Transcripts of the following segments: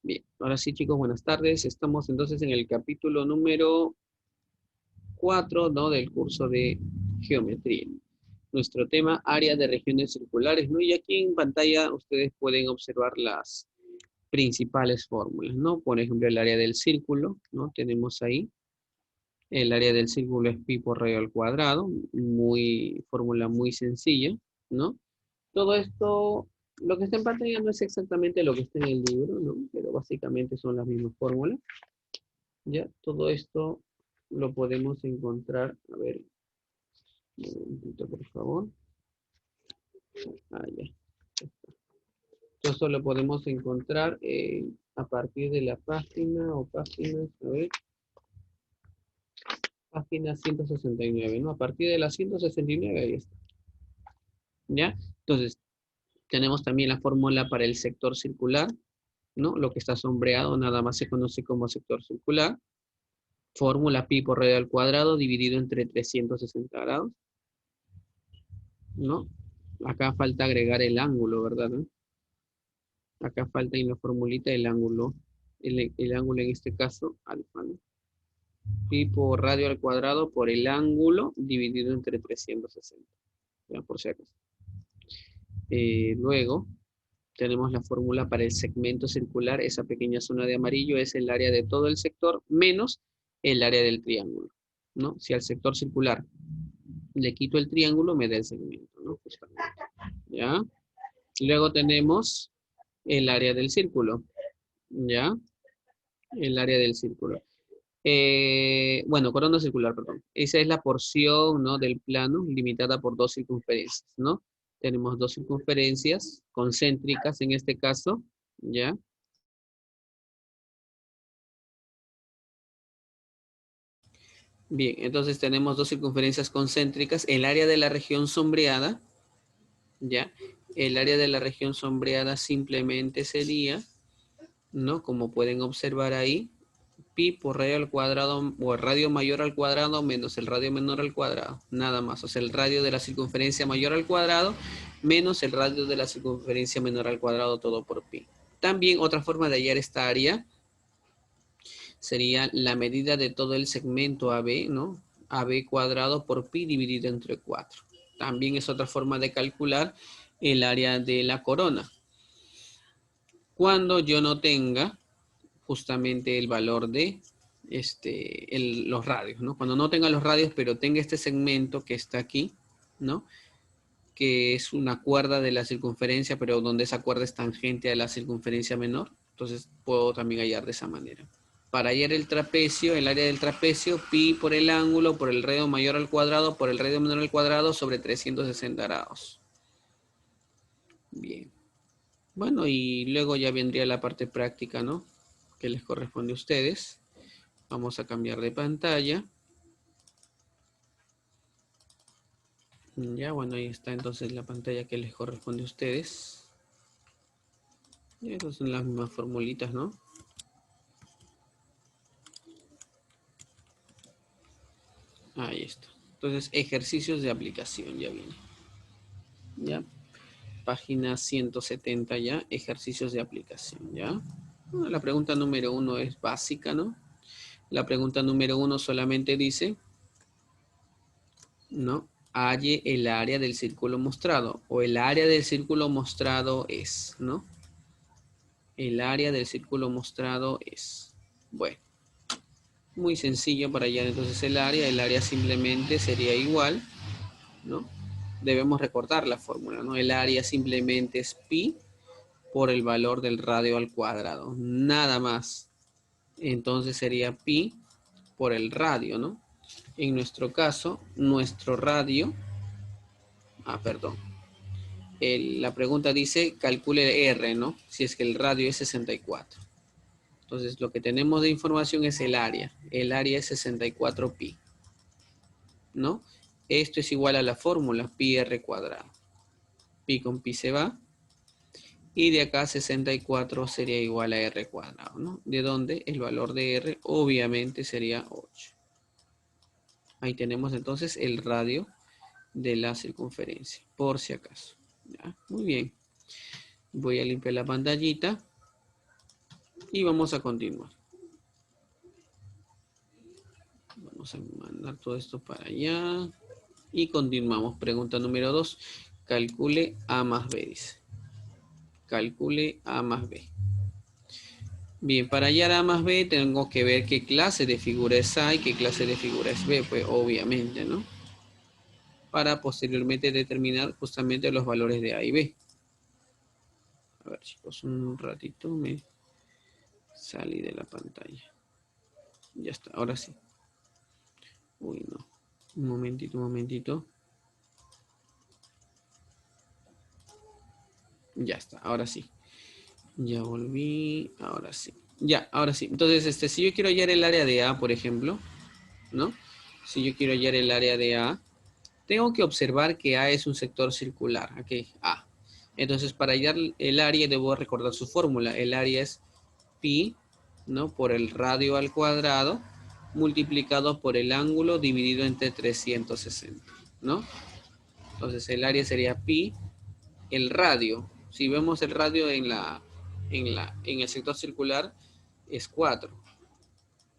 Bien, ahora sí chicos, buenas tardes. Estamos entonces en el capítulo número 4, ¿no? Del curso de geometría. Nuestro tema, área de regiones circulares, ¿no? Y aquí en pantalla ustedes pueden observar las principales fórmulas, ¿no? Por ejemplo, el área del círculo, ¿no? Tenemos ahí. El área del círculo es pi por radio al cuadrado, fórmula muy sencilla, ¿no? Todo esto, lo que está en pantalla no es exactamente lo que está en el libro, ¿no? Pero básicamente son las mismas fórmulas. Ya, todo esto lo podemos encontrar, a ver, un momentito por favor. Ya. Esto lo podemos encontrar a partir de la página o páginas, a ver, página 169, ¿no? A partir de la 169, ahí está. ¿Ya? Entonces, tenemos también la fórmula para el sector circular, ¿no? Lo que está sombreado nada más se conoce como sector circular. Fórmula pi por radio al cuadrado dividido entre 360 grados, ¿no? Acá falta agregar el ángulo, ¿verdad? ¿No? Acá falta en la formulita el ángulo. El ángulo en este caso, alfa, ¿no? Pi por radio al cuadrado por el ángulo dividido entre 360. Ya, por si acaso. Luego, tenemos la fórmula para el segmento circular. Esa pequeña zona de amarillo es el área de todo el sector menos el área del triángulo, ¿no? Si al sector circular le quito el triángulo, me da el segmento, ¿no? Justamente. ¿Ya? Luego tenemos el área del círculo, ¿ya? El área del círculo. Bueno, corona circular, perdón. Esa es la porción, ¿no? Del plano limitada por dos circunferencias, ¿no? Tenemos dos circunferencias concéntricas en este caso, ¿ya? Bien, entonces tenemos dos circunferencias concéntricas. El área de la región sombreada, ¿ya? El área de la región sombreada simplemente sería, ¿no? Como pueden observar ahí, pi por radio al cuadrado, o el radio mayor al cuadrado menos el radio menor al cuadrado. Nada más, o sea, el radio de la circunferencia mayor al cuadrado menos el radio de la circunferencia menor al cuadrado, todo por pi. También otra forma de hallar esta área sería la medida de todo el segmento AB, ¿no? AB cuadrado por pi dividido entre 4. También es otra forma de calcular el área de la corona. Cuando yo no tenga justamente el valor de los radios, ¿no? Cuando no tenga los radios, pero tenga este segmento que está aquí, ¿no? Que es una cuerda de la circunferencia, pero donde esa cuerda es tangente a la circunferencia menor. Entonces puedo también hallar de esa manera. Para hallar el trapecio, el área del trapecio, pi por el ángulo, por el radio mayor al cuadrado, por el radio menor al cuadrado, sobre 360 grados. Bien. Bueno, y luego ya vendría la parte práctica, ¿no? Que les corresponde a ustedes. Vamos a cambiar de pantalla. Ya, bueno, ahí está entonces la pantalla que les corresponde a ustedes. Y esas son las mismas formulitas, ¿no? Ahí está. Entonces, ejercicios de aplicación, ya viene. Ya. Página 170 ya, ejercicios de aplicación, ¿ya? Bueno, la pregunta número 1 es básica, ¿no? La pregunta número 1 solamente dice, ¿no? Halle el área del círculo mostrado, o el área del círculo mostrado es, ¿no? El área del círculo mostrado es. Bueno, muy sencillo para hallar entonces el área simplemente sería igual, ¿no? Debemos recordar la fórmula, ¿no? El área simplemente es pi por el valor del radio al cuadrado, nada más. Entonces sería pi por el radio, ¿no? En nuestro caso, nuestro radio, perdón, la pregunta dice calcule R, ¿no? Si es que el radio es 64. Entonces lo que tenemos de información es el área es 64 pi, ¿no? Esto es igual a la fórmula pi r cuadrado. Pi con pi se va. Y de acá 64 sería igual a r cuadrado, ¿no? De donde el valor de r obviamente sería 8. Ahí tenemos entonces el radio de la circunferencia, por si acaso. ¿Ya? Muy bien. Voy a limpiar la pantallita. Y vamos a continuar. Vamos a mandar todo esto para allá. Y continuamos. Pregunta número 2. Calcule A más B, dice. Calcule A más B. Bien, para hallar A más B tengo que ver qué clase de figura es A y qué clase de figura es B, pues obviamente, ¿no? Para posteriormente determinar justamente los valores de A y B. A ver, chicos, un ratito me salí de la pantalla. Ya está, ahora sí. Uy, no. Un momentito, un momentito. Ya está, ahora sí. Ya volví, ahora sí. Ya, ahora sí. Entonces, si yo quiero hallar el área de A, por ejemplo, ¿no? Si yo quiero hallar el área de A, tengo que observar que A es un sector circular. Aquí, A. Entonces, para hallar el área, debo recordar su fórmula. El área es pi, ¿no? Por el radio al cuadrado, multiplicado por el ángulo dividido entre 360, ¿no? Entonces, el área sería pi, el radio. Si vemos el radio en el sector circular, es 4.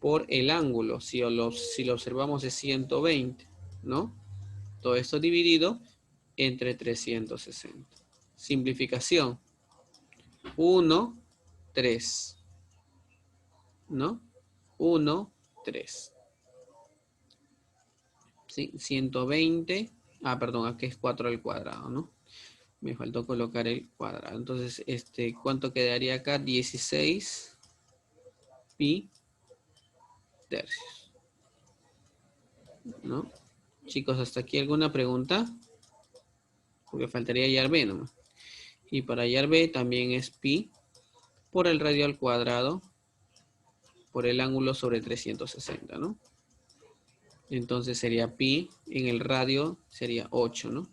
Por el ángulo, si lo observamos, es 120, ¿no? Todo esto dividido entre 360. Simplificación. 1, 3. ¿No? 1, 3. ¿Sí? 120. Ah, perdón, aquí es 4 al cuadrado, ¿no? Me faltó colocar el cuadrado. Entonces, ¿cuánto quedaría acá? 16 pi tercios. ¿No? Chicos, ¿hasta aquí alguna pregunta? Porque faltaría hallar B nomás. Y para hallar B también es pi por el radio al cuadrado por el ángulo sobre 360, ¿no? Entonces sería pi en el radio sería 8, ¿no?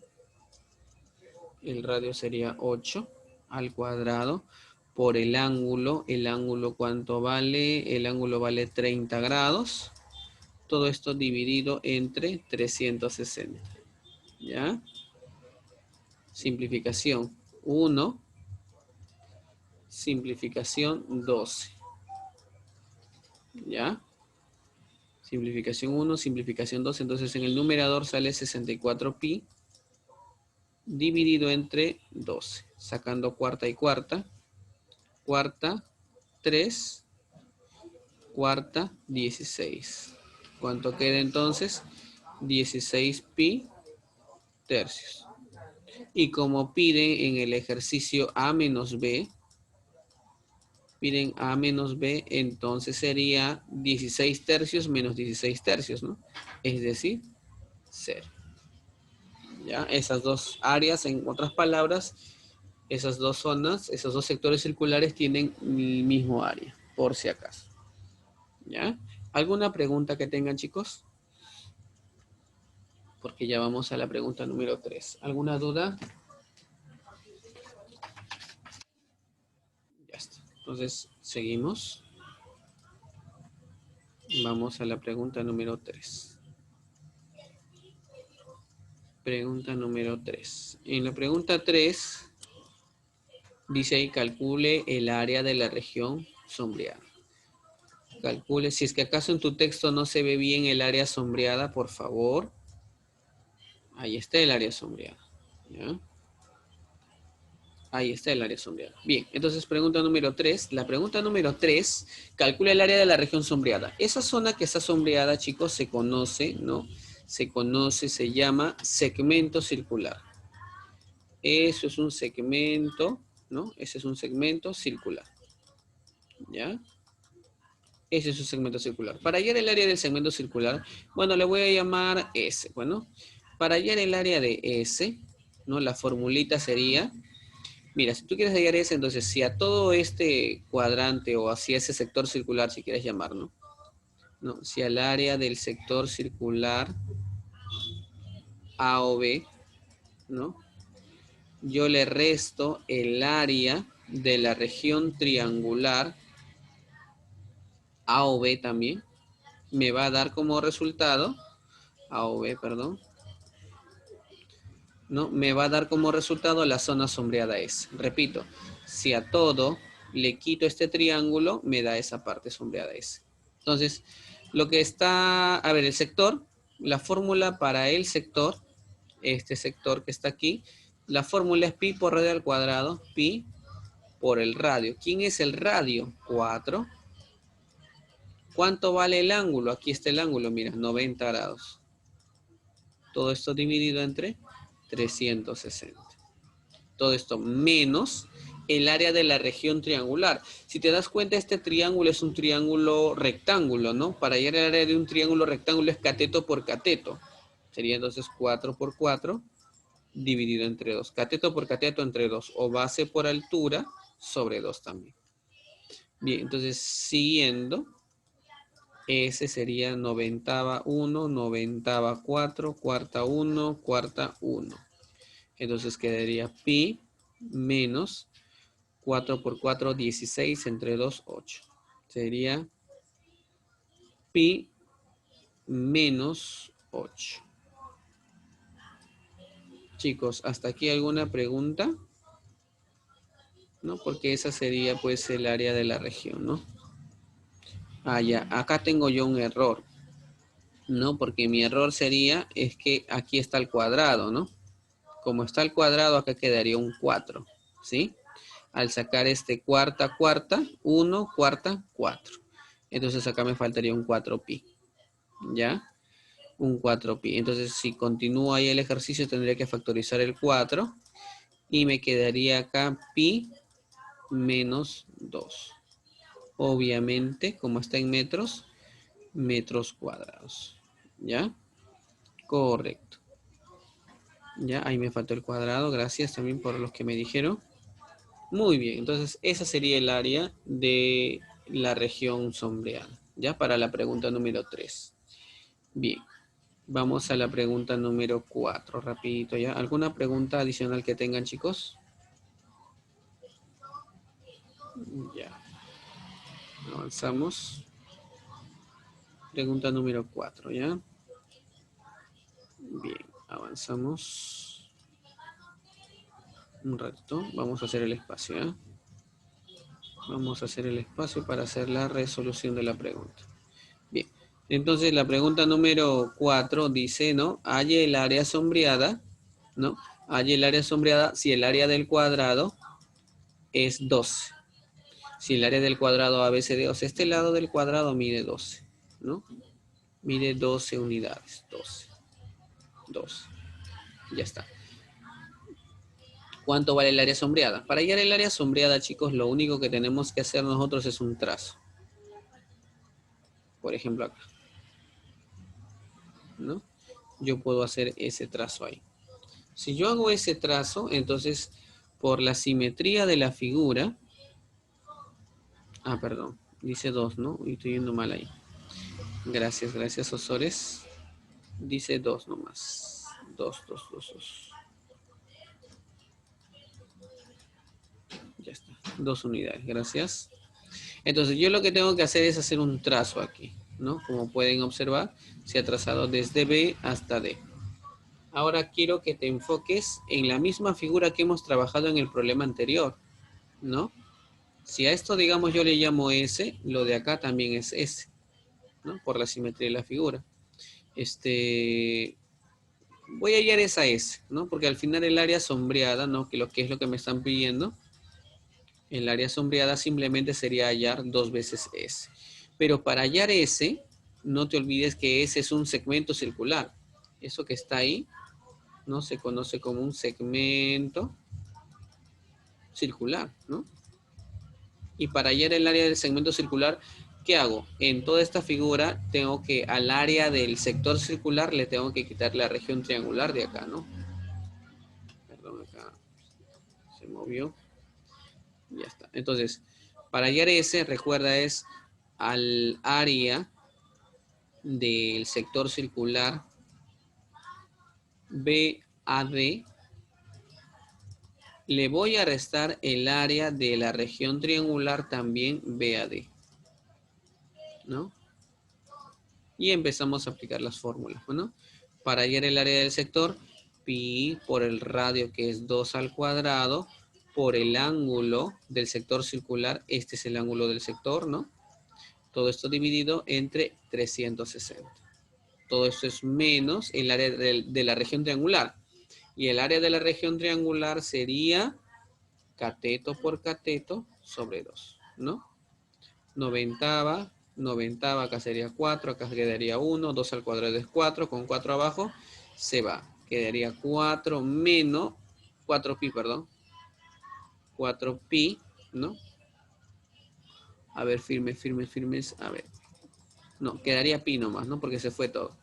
El radio sería 8 al cuadrado por el ángulo. ¿El ángulo cuánto vale? El ángulo vale 30 grados. Todo esto dividido entre 360. ¿Ya? Simplificación 1. Simplificación 12. ¿Ya? Simplificación 1, simplificación 2. Entonces en el numerador sale 64 pi dividido entre 12. Sacando cuarta y cuarta. Cuarta 3. Cuarta 16. ¿Cuánto queda entonces? 16 pi tercios. Y como piden en el ejercicio A menos B, piden A menos B, entonces sería 16 tercios menos 16 tercios, ¿no? Es decir, 0. ¿Ya? Esas dos áreas, en otras palabras, esas dos zonas, esos dos sectores circulares tienen el mismo área, por si acaso. ¿Ya? ¿Alguna pregunta que tengan, chicos? Porque ya vamos a la pregunta número 3. ¿Alguna duda? Ya está. Entonces, seguimos. Vamos a la pregunta número 3. Pregunta número 3. En la pregunta 3, dice ahí, calcule el área de la región sombreada. Calcule, si es que acaso en tu texto no se ve bien el área sombreada, por favor. Ahí está el área sombreada. ¿Ya? Ahí está el área sombreada. Bien, entonces pregunta número 3. La pregunta número 3, calcula el área de la región sombreada. Esa zona que está sombreada, chicos, se conoce, ¿no? Se llama segmento circular. Eso es un segmento, ¿no? Ese es un segmento circular. ¿Ya? Ese es un segmento circular. Para hallar el área del segmento circular, bueno, le voy a llamar S. Bueno, para hallar el área de S, ¿no? La formulita sería, mira, si tú quieres hallar S, entonces si a todo este cuadrante o hacia ese sector circular, si quieres llamarlo, ¿no? Si al área del sector circular A o B, ¿no? Yo le resto el área de la región triangular A o B también, me va a dar como resultado, A o B, perdón, ¿no? Me va a dar como resultado la zona sombreada S. Repito, si a todo le quito este triángulo, me da esa parte sombreada S. Entonces, lo que está, a ver, el sector, la fórmula para el sector, este sector que está aquí, la fórmula es pi por radio al cuadrado, pi por el radio. ¿Quién es el radio? 4. ¿Cuánto vale el ángulo? Aquí está el ángulo, mira, 90 grados. Todo esto dividido entre 360. Todo esto menos el área de la región triangular. Si te das cuenta, este triángulo es un triángulo rectángulo, ¿no? Para hallar el área de un triángulo rectángulo es cateto por cateto. Sería entonces 4 por 4 dividido entre 2. Cateto por cateto entre 2. O base por altura sobre 2 también. Bien, entonces siguiendo, ese sería 90ª 1, 90ª 4, cuarta 1, cuarta 1. Entonces quedaría pi menos 4 por 4, 16 entre 2, 8. Sería pi menos 8. Chicos, ¿hasta aquí alguna pregunta? ¿No? Porque esa sería pues el área de la región, ¿no? Ah, ya, acá tengo yo un error, ¿no? Porque mi error sería, es que aquí está el cuadrado, ¿no? Como está el cuadrado, acá quedaría un 4, ¿sí? Al sacar este cuarta, 1, cuarta, 4. Entonces acá me faltaría un 4pi, ¿ya? Un 4pi. Entonces si continúo ahí el ejercicio tendría que factorizar el 4 y me quedaría acá pi menos 2. Obviamente, como está en metros, metros cuadrados, ¿ya? Correcto. Ya, ahí me faltó el cuadrado. Gracias también por los que me dijeron. Muy bien, entonces esa sería el área de la región sombreada, ¿ya? Para la pregunta número 3. Bien, vamos a la pregunta número 4, rapidito, ¿ya? ¿Alguna pregunta adicional que tengan, chicos? Ya, avanzamos. Pregunta número 4, ¿ya? Bien, avanzamos. Un ratito, vamos a hacer el espacio, ¿ya? Vamos a hacer el espacio para hacer la resolución de la pregunta. Bien, entonces la pregunta número 4 dice, ¿no? Halle el área sombreada, ¿no? Halle el área sombreada si el área del cuadrado es 12. Si el área del cuadrado ABCD, o sea, este lado del cuadrado mide 12, ¿no? Mide 12 unidades, 12. Ya está. ¿Cuánto vale el área sombreada? Para hallar el área sombreada, chicos, lo único que tenemos que hacer nosotros es un trazo. Por ejemplo, acá, ¿no? Yo puedo hacer ese trazo ahí. Si yo hago ese trazo, entonces, por la simetría de la figura... Ah, perdón. Dice 2, ¿no? Y estoy yendo mal ahí. Gracias, Osores. Dice 2 nomás. 2. Ya está. 2 unidades, gracias. Entonces, yo lo que tengo que hacer es hacer un trazo aquí, ¿no? Como pueden observar, se ha trazado desde B hasta D. Ahora quiero que te enfoques en la misma figura que hemos trabajado en el problema anterior, ¿no? Si a esto, digamos, yo le llamo S, lo de acá también es S, ¿no? Por la simetría de la figura. Voy a hallar esa S, ¿no? Porque al final el área sombreada, ¿no? Que es lo que me están pidiendo, el área sombreada simplemente sería hallar 2 veces S. Pero para hallar S, no te olvides que S es un segmento circular. Eso que está ahí, ¿no? Se conoce como un segmento circular, ¿no? Y para hallar el área del segmento circular, ¿qué hago? En toda esta figura tengo que al área del sector circular le tengo que quitar la región triangular de acá, ¿no? Perdón, acá se movió. Ya está. Entonces, para hallar ese, recuerda, es al área del sector circular BAD, le voy a restar el área de la región triangular también BAD, ¿no? Y empezamos a aplicar las fórmulas, ¿no? Para hallar el área del sector, pi por el radio, que es 2 al cuadrado, por el ángulo del sector circular. Este es el ángulo del sector, ¿no? Todo esto dividido entre 360. Todo esto es menos el área de la región triangular. Y el área de la región triangular sería cateto por cateto sobre 2, ¿no? Noventava, acá sería 4, acá quedaría 1, 2 al cuadrado es 4, con 4 abajo se va. Quedaría 4 menos, 4pi, perdón. 4pi, ¿no? A ver, firmes, a ver. No, quedaría pi nomás, ¿no? Porque se fue todo,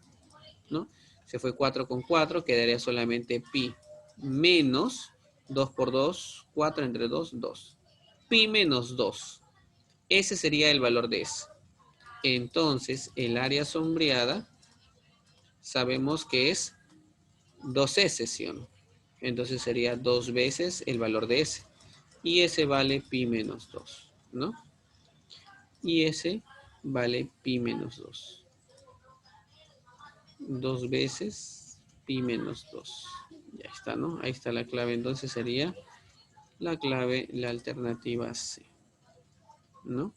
¿no? Se fue 4 con 4, quedaría solamente pi menos 2 por 2, 4 entre 2, 2. Pi menos 2. Ese sería el valor de S. Entonces, el área sombreada sabemos que es 2S, ¿sí o no? Entonces sería 2 veces el valor de S. Y S vale pi menos 2, ¿no? Y S vale pi menos 2. 2 veces pi menos 2. Ya está, ¿no? Ahí está la clave. Entonces sería la clave, la alternativa C, ¿no?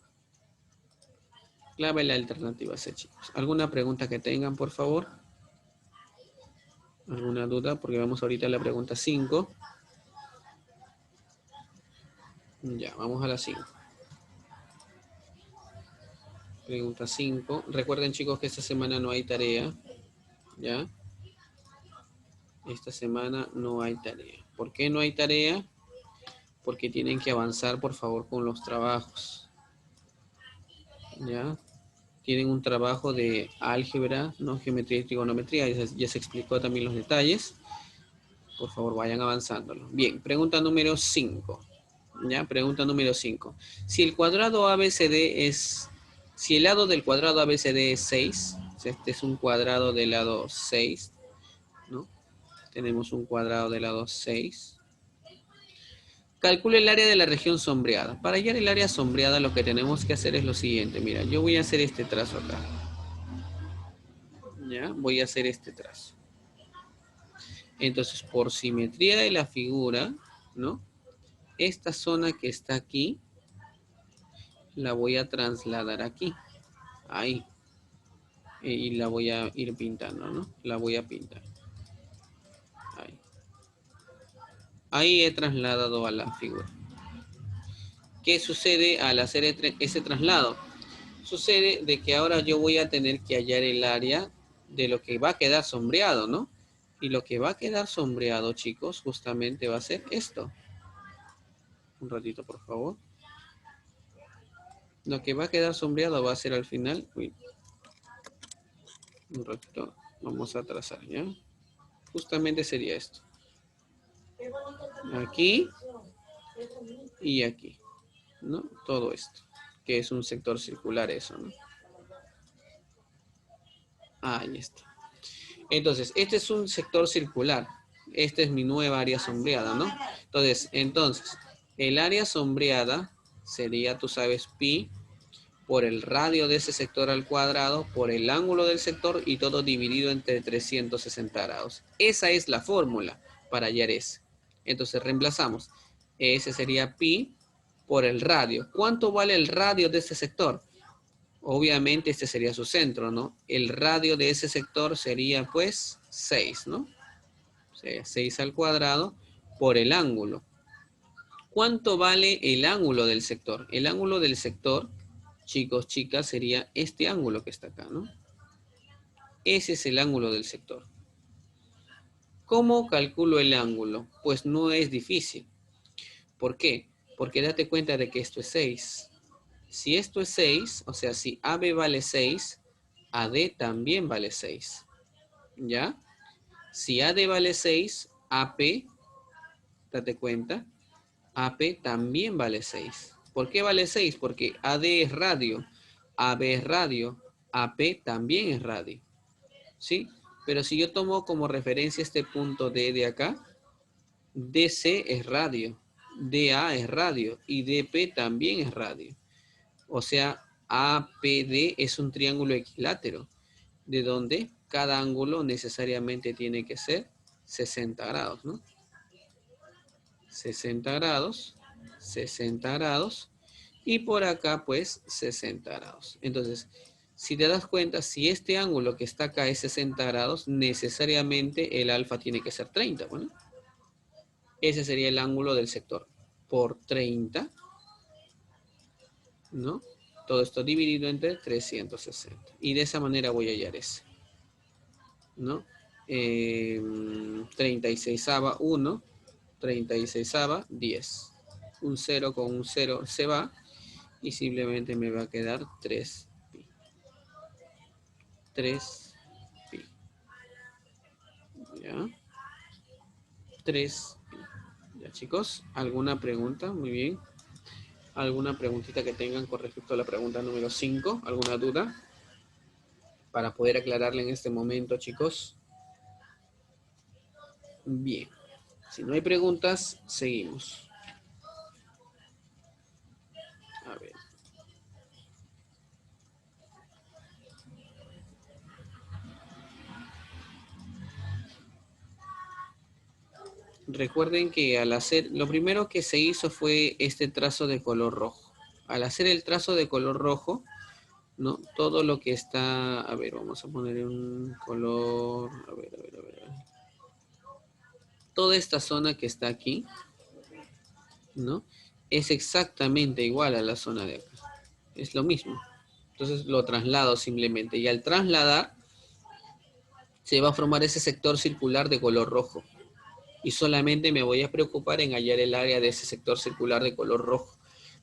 Clave la alternativa C, chicos. ¿Alguna pregunta que tengan, por favor? ¿Alguna duda? Porque vamos ahorita a la pregunta 5. Ya, vamos a la 5. Pregunta 5. Recuerden, chicos, que esta semana no hay tarea. ¿Ya? Esta semana no hay tarea. ¿Por qué no hay tarea? Porque tienen que avanzar, por favor, con los trabajos. ¿Ya? Tienen un trabajo de álgebra, ¿no? Geometría y trigonometría. Ya se explicó también los detalles. Por favor, vayan avanzándolo. Bien, pregunta número 5. ¿Ya? Pregunta número 5. Si el cuadrado ABCD es... Si el lado del cuadrado ABCD es 6, este es un cuadrado del lado 6, ¿no? Tenemos un cuadrado del lado 6. Calcula el área de la región sombreada. Para hallar el área sombreada lo que tenemos que hacer es lo siguiente. Mira, yo voy a hacer este trazo acá. ¿Ya? Voy a hacer este trazo. Entonces, por simetría de la figura, ¿no? Esta zona que está aquí, la voy a trasladar aquí. Ahí. Y la voy a ir pintando, ¿no? La voy a pintar. Ahí. Ahí he trasladado a la figura. ¿Qué sucede al hacer ese traslado? Sucede de que ahora yo voy a tener que hallar el área de lo que va a quedar sombreado, ¿no? Y lo que va a quedar sombreado, chicos, justamente va a ser esto. Un ratito, por favor. Lo que va a quedar sombreado va a ser al final... Uy. Un ratito. Vamos a trazar, ¿ya? Justamente sería esto. Aquí y aquí, ¿no? Todo esto, que es un sector circular eso, ¿no? Ahí está. Entonces, este es un sector circular. Esta es mi nueva área sombreada, ¿no? Entonces, el área sombreada sería, tú sabes, pi por el radio de ese sector al cuadrado, por el ángulo del sector y todo dividido entre 360 grados. Esa es la fórmula para hallar S. Entonces, reemplazamos. S sería pi por el radio. ¿Cuánto vale el radio de ese sector? Obviamente este sería su centro, ¿no? El radio de ese sector sería pues 6, ¿no? O sea, 6 al cuadrado por el ángulo. ¿Cuánto vale el ángulo del sector? El ángulo del sector, chicos, chicas, sería este ángulo que está acá, ¿no? Ese es el ángulo del sector. ¿Cómo calculo el ángulo? Pues no es difícil. ¿Por qué? Porque date cuenta de que esto es 6. Si esto es 6, o sea, si AB vale 6, AD también vale 6. ¿Ya? Si AD vale 6, AP, date cuenta, AP también vale 6. ¿Por qué vale 6? Porque AD es radio, AB es radio, AP también es radio. ¿Sí? Pero si yo tomo como referencia este punto D de acá, DC es radio, DA es radio y DP también es radio. O sea, APD es un triángulo equilátero, de donde cada ángulo necesariamente tiene que ser 60 grados, ¿no? 60 grados, 60 grados, y por acá pues 60 grados. Entonces, si te das cuenta, si este ángulo que está acá es 60 grados, necesariamente el alfa tiene que ser 30, ¿bueno? Ese sería el ángulo del sector por 30, ¿no? Todo esto dividido entre 360. Y de esa manera voy a hallar ese, ¿no? 36ava 1, 36ava 10. Un 0 con un 0 se va y simplemente me va a quedar 3 pi. 3 pi. ¿Ya? 3 pi. ¿Ya, chicos? ¿Alguna pregunta? Muy bien. ¿Alguna preguntita que tengan con respecto a la pregunta número 5? ¿Alguna duda? Para poder aclararle en este momento, chicos. Bien. Si no hay preguntas, seguimos. A ver. Recuerden que al hacer, lo primero que se hizo fue este trazo de color rojo. Al hacer el trazo de color rojo, ¿no? Todo lo que está, a ver, vamos a poner un color, a ver. Toda esta zona que está aquí, ¿no? Es exactamente igual a la zona de acá. Es lo mismo. Entonces lo traslado simplemente. Y al trasladar, se va a formar ese sector circular de color rojo. Y solamente me voy a preocupar en hallar el área de ese sector circular de color rojo.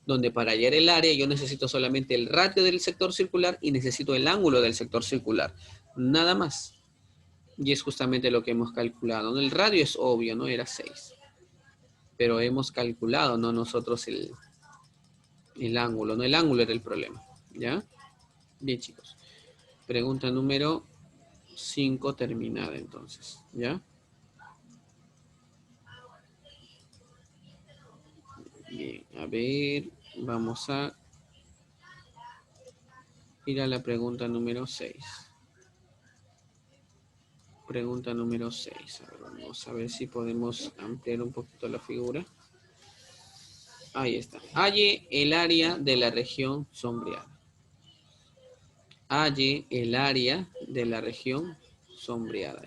Donde para hallar el área yo necesito solamente el ratio del sector circular y necesito el ángulo del sector circular. Nada más. Y es justamente lo que hemos calculado. El radio es obvio, ¿no? Era 6. Pero hemos calculado, no nosotros el ángulo. No, el ángulo era el problema. ¿Ya? Bien, chicos. Pregunta número 5 terminada entonces. ¿Ya? Bien, a ver. Vamos a ir a la pregunta número 6. Pregunta número 6. A ver, vamos a ver si podemos ampliar un poquito la figura. Ahí está. Halle el área de la región sombreada. Halle el área de la región sombreada.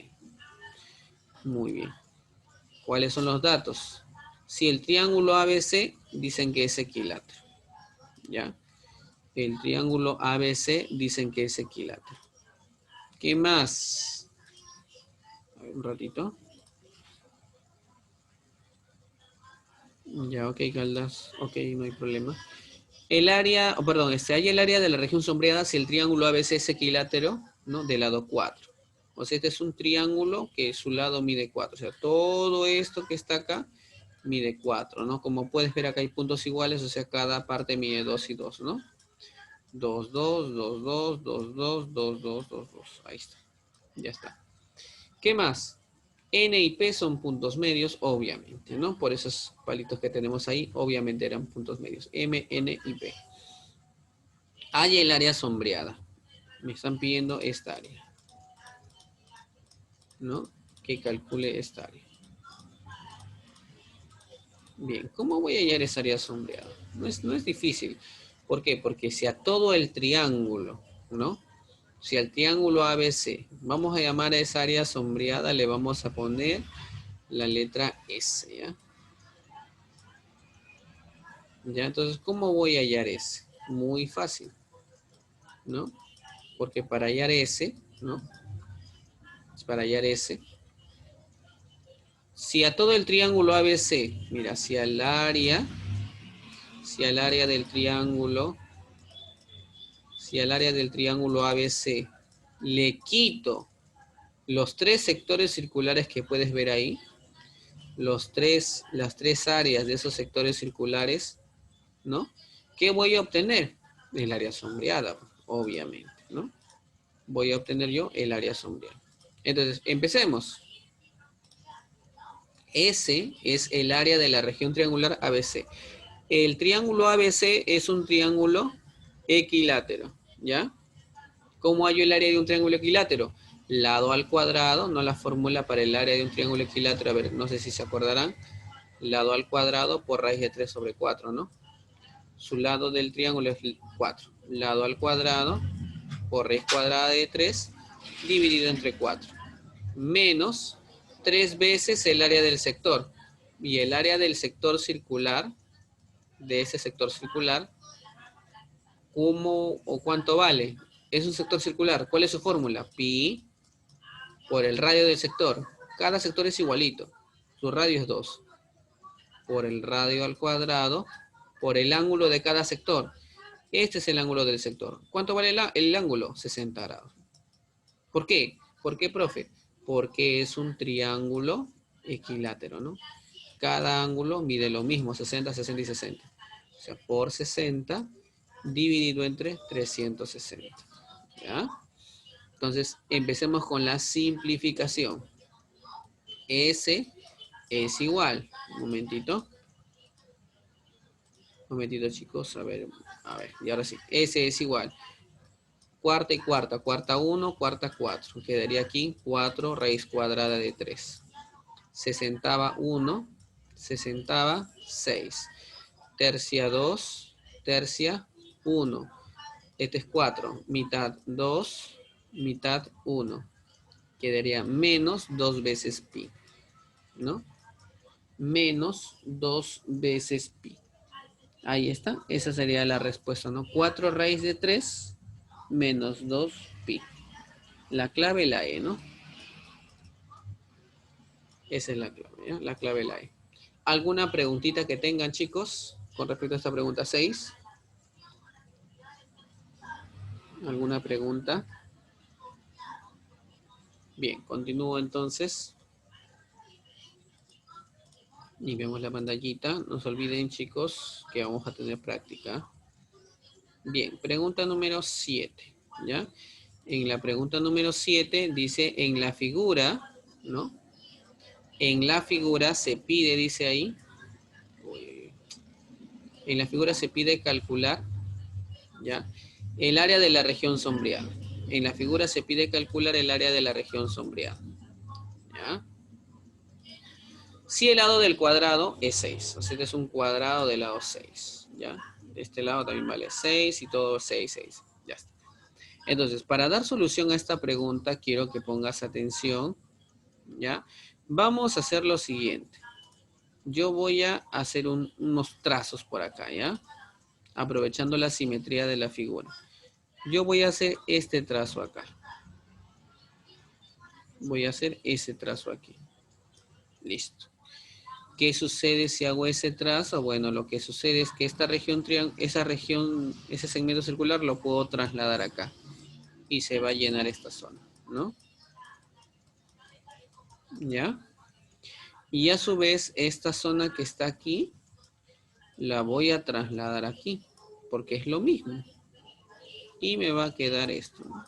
Muy bien. ¿Cuáles son los datos? Si el triángulo ABC dicen que es equilátero. ¿Ya? El triángulo ABC dicen que es equilátero. ¿Qué más? A ver, un ratito. Ya, ok, Caldas. Ok, no hay problema. El área, se halla el área de la región sombreada si el triángulo ABC es equilátero, ¿no? De lado 4. O sea, este es un triángulo que su lado mide 4. O sea, todo esto que está acá mide 4, ¿no? Como puedes ver acá hay puntos iguales, o sea, cada parte mide 2 y 2, ¿no? 2, 2, 2, 2, 2, 2, 2, 2, 2, 2. Ahí está. Ya está. ¿Qué más? N y P son puntos medios, obviamente, ¿no? Por esos palitos que tenemos ahí, obviamente eran puntos medios. M, N y P. Hay el área sombreada. Me están pidiendo esta área, ¿no? Que calcule esta área. Bien, ¿cómo voy a hallar esa área sombreada? No es difícil. ¿Por qué? Porque si a todo el triángulo, ¿no? Si al triángulo ABC, vamos a llamar a esa área sombreada, le vamos a poner la letra S, ¿ya? ¿Ya? Entonces, ¿cómo voy a hallar S? Muy fácil, ¿no? Porque para hallar S, ¿no? Para hallar S, si a todo el triángulo ABC, mira, si al área del triángulo, si al área del triángulo ABC le quito los 3 sectores circulares que puedes ver ahí, las tres áreas de esos sectores circulares, ¿no? ¿Qué voy a obtener? El área sombreada, obviamente, ¿no? Voy a obtener yo el área sombreada. Entonces, empecemos. S es el área de la región triangular ABC. El triángulo ABC es un triángulo equilátero, ¿ya? ¿Cómo hallo el área de un triángulo equilátero? Lado al cuadrado, no la fórmula para el área de un triángulo equilátero, a ver, no sé si se acordarán. Lado al cuadrado por raíz de 3 sobre 4, ¿no? Su lado del triángulo es 4. Lado al cuadrado por raíz cuadrada de 3 dividido entre 4. Menos 3 veces el área del sector. Y el área del sector circular, de ese sector circular, ¿cómo o cuánto vale? Es un sector circular. ¿Cuál es su fórmula? Pi por el radio del sector. Cada sector es igualito. Su radio es 2. Por el radio al cuadrado, por el ángulo de cada sector. Este es el ángulo del sector. ¿Cuánto vale el ángulo? 60 grados. ¿Por qué? ¿Por qué, profe? Porque es un triángulo equilátero, ¿no? Cada ángulo mide lo mismo, 60, 60 y 60. O sea, por 60 dividido entre 360. ¿Ya? Entonces, empecemos con la simplificación. S es igual. Un momentito. Un momentito, chicos. A ver, y ahora sí. S es igual. Cuarta y cuarta. Cuarta 1, cuarta 4. Quedaría aquí 4 raíz cuadrada de 3. Sesentava 1, sesentava 6. Tercia 2, tercia 1. Este es 4. Mitad 2, mitad 1. Quedaría menos 2 veces pi. ¿No? Menos 2 veces pi. Ahí está. Esa sería la respuesta, ¿no? 4 raíz de 3 menos 2 pi. La clave la E, ¿no? Esa es la clave, ¿ya? La clave la E. ¿Alguna preguntita que tengan, chicos, con respecto a esta pregunta 6? ¿Alguna pregunta? Bien, continúo entonces. Y vemos la pantallita. No se olviden, chicos, que vamos a tener práctica. Bien, pregunta número 7, ¿ya? En la pregunta número 7 dice, en la figura, ¿no? En la figura se pide, dice ahí, en la figura se pide calcular, ¿ya? El área de la región sombreada. En la figura se pide calcular el área de la región sombreada, ¿ya? Si el lado del cuadrado es 6, o sea, este es un cuadrado del lado 6, ¿ya? De este lado también vale 6 y todo 6, 6, ya está. Entonces, para dar solución a esta pregunta, quiero que pongas atención, ¿ya? Vamos a hacer lo siguiente. Yo voy a hacer unos trazos por acá, ¿ya? Aprovechando la simetría de la figura. Yo voy a hacer este trazo acá. Voy a hacer ese trazo aquí. Listo. ¿Qué sucede si hago ese trazo? Bueno, lo que sucede es que esta región, ese segmento circular lo puedo trasladar acá. Y se va a llenar esta zona, ¿no? ¿Ya? Y a su vez, esta zona que está aquí, la voy a trasladar aquí, porque es lo mismo. Y me va a quedar esto, ¿no?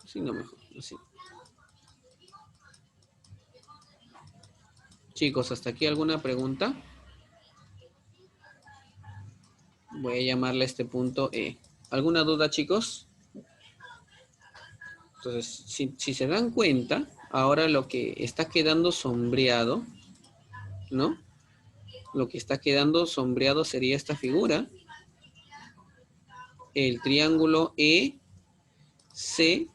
Así no mejor, así. Chicos, ¿hasta aquí alguna pregunta? Voy a llamarle a este punto E. ¿Alguna duda, chicos? Entonces, si se dan cuenta, ahora lo que está quedando sombreado, ¿no? Lo que está quedando sombreado sería esta figura. El triángulo ECD.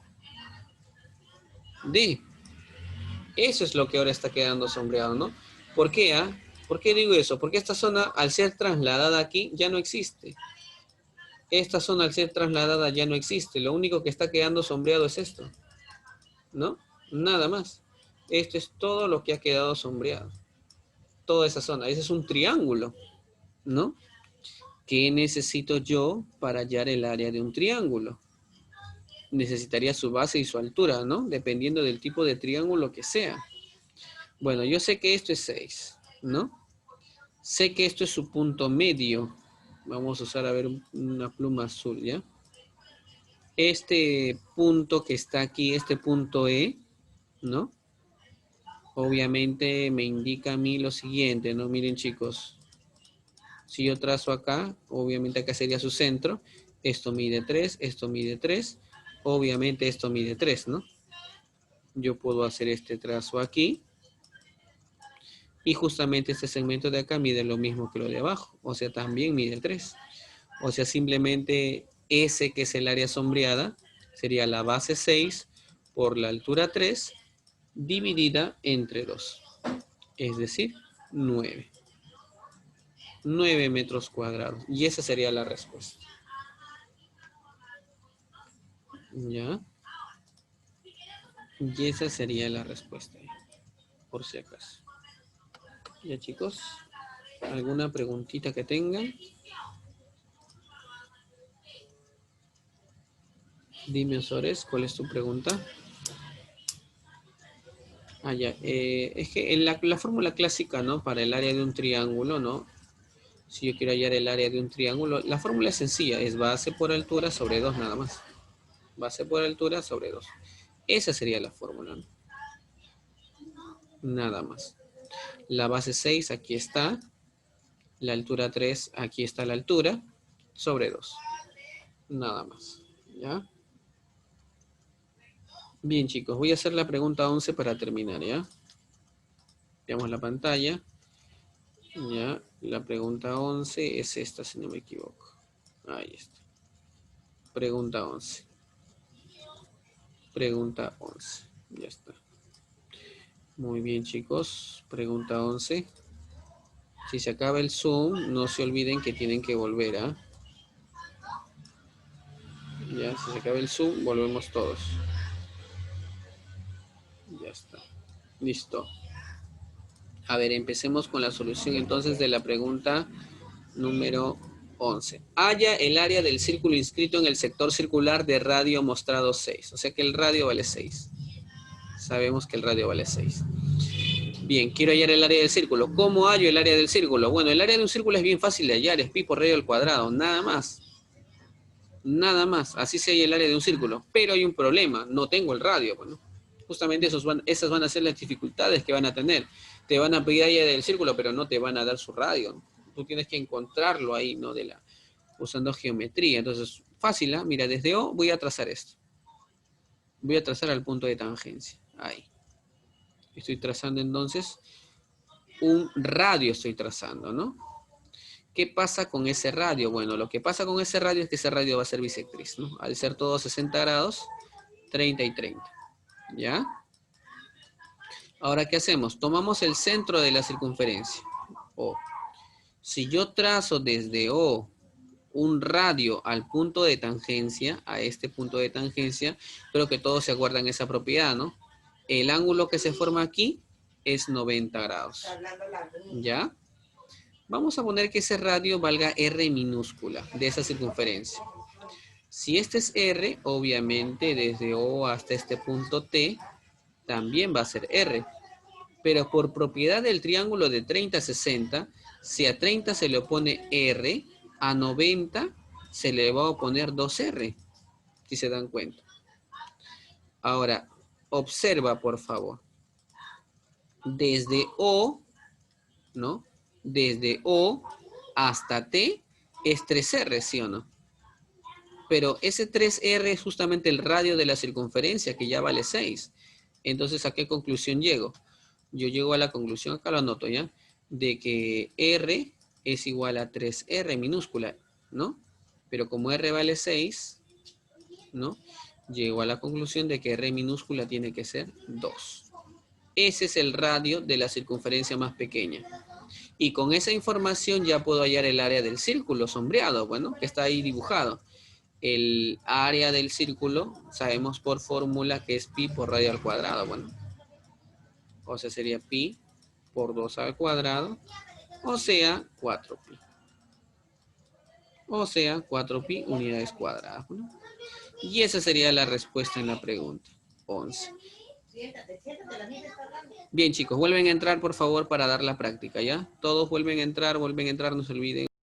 Eso es lo que ahora está quedando sombreado, ¿no? ¿Por qué? ¿Por qué digo eso? Porque esta zona, al ser trasladada aquí, ya no existe. Esta zona, al ser trasladada, ya no existe. Lo único que está quedando sombreado es esto, ¿no? Nada más. Esto es todo lo que ha quedado sombreado. Toda esa zona. Ese es un triángulo, ¿no? ¿Qué necesito yo para hallar el área de un triángulo? Necesitaría su base y su altura, ¿no? Dependiendo del tipo de triángulo que sea. Bueno, yo sé que esto es 6, ¿no? Sé que esto es su punto medio. Vamos a usar, a ver, una pluma azul, ¿ya? Este punto que está aquí, este punto E, ¿no? Obviamente me indica a mí lo siguiente, ¿no? Miren, chicos. Si yo trazo acá, obviamente acá sería su centro. Esto mide 3, esto mide 3. Obviamente esto mide 3, ¿no? yo puedo hacer este trazo aquí. Y justamente este segmento de acá mide lo mismo que lo de abajo. O sea, también mide 3. O sea, simplemente S, que es el área sombreada, sería la base 6 por la altura 3 dividida entre 2. Es decir, 9. 9 metros cuadrados. Y esa sería la respuesta. ¿Ya? Y esa sería la respuesta. Por si acaso. Ya, chicos. ¿Alguna preguntita que tengan? Dime, Osores, ¿cuál es tu pregunta? Ah, ya. Es que en la fórmula clásica, ¿no? Para el área de un triángulo, ¿no? Si yo quiero hallar el área de un triángulo, la fórmula es sencilla. Es base por altura sobre 2 nada más. Base por altura sobre 2. Esa sería la fórmula, ¿no? Nada más. La base 6 aquí está. La altura 3, aquí está la altura. Sobre 2. Nada más. ¿Ya? Bien, chicos. Voy a hacer la pregunta 11 para terminar, ¿ya? Veamos la pantalla. Ya, la pregunta 11 es esta, si no me equivoco. Ahí está. Pregunta 11. Pregunta 11. Ya está. Muy bien, chicos. Pregunta 11. Si se acaba el Zoom, no se olviden que tienen que volver, ¿ah? Ya, si se acaba el Zoom, volvemos todos. Ya está. Listo. A ver, empecemos con la solución entonces de la pregunta número 11. Halla el área del círculo inscrito en el sector circular de radio mostrado 6. O sea que el radio vale 6. Sabemos que el radio vale 6. Bien, quiero hallar el área del círculo. ¿Cómo hallo el área del círculo? Bueno, el área de un círculo es bien fácil de hallar. Es pi por radio al cuadrado. Nada más. Nada más. Así se halla el área de un círculo. Pero hay un problema. No tengo el radio. Bueno, justamente esas van a ser las dificultades que van a tener. Te van a pedir área del círculo, pero no te van a dar su radio. Tú tienes que encontrarlo ahí, ¿no? Usando geometría. Entonces, fácil, ¿eh? Mira, desde O voy a trazar esto. Voy a trazar al punto de tangencia. Ahí. Estoy trazando entonces un radio, estoy trazando, ¿no? ¿Qué pasa con ese radio? Bueno, lo que pasa con ese radio es que ese radio va a ser bisectriz, ¿no? Al ser todo 60 grados, 30 y 30. ¿Ya? Ahora, ¿qué hacemos? Tomamos el centro de la circunferencia, O. Si yo trazo desde O un radio al punto de tangencia, a este punto de tangencia, creo que todos se acuerdan esa propiedad, ¿no? El ángulo que se forma aquí es 90 grados. ¿Ya? Vamos a poner que ese radio valga R minúscula de esa circunferencia. Si este es R, obviamente desde O hasta este punto T, también va a ser R. Pero por propiedad del triángulo de 30-60, si a 30 se le opone R, a 90 se le va a oponer 2R, si se dan cuenta. Ahora, observa por favor. Desde O, ¿no? Desde O hasta T es 3R, ¿sí o no? Pero ese 3R es justamente el radio de la circunferencia, que ya vale 6. Entonces, ¿a qué conclusión llego? Yo llego a la conclusión, acá lo anoto ya, de que R es igual a 3R minúscula, ¿no? Pero como R vale 6, ¿no? Llego a la conclusión de que R minúscula tiene que ser 2. Ese es el radio de la circunferencia más pequeña. Y con esa información ya puedo hallar el área del círculo sombreado, bueno, que está ahí dibujado. El área del círculo, sabemos por fórmula que es pi por radio al cuadrado, bueno. O sea, sería pi por 2 al cuadrado, o sea, 4pi. O sea, 4pi unidades cuadradas, ¿no? Y esa sería la respuesta en la pregunta 11. Bien, chicos, vuelven a entrar, por favor, para dar la práctica, ¿ya? Todos vuelven a entrar, no se olviden.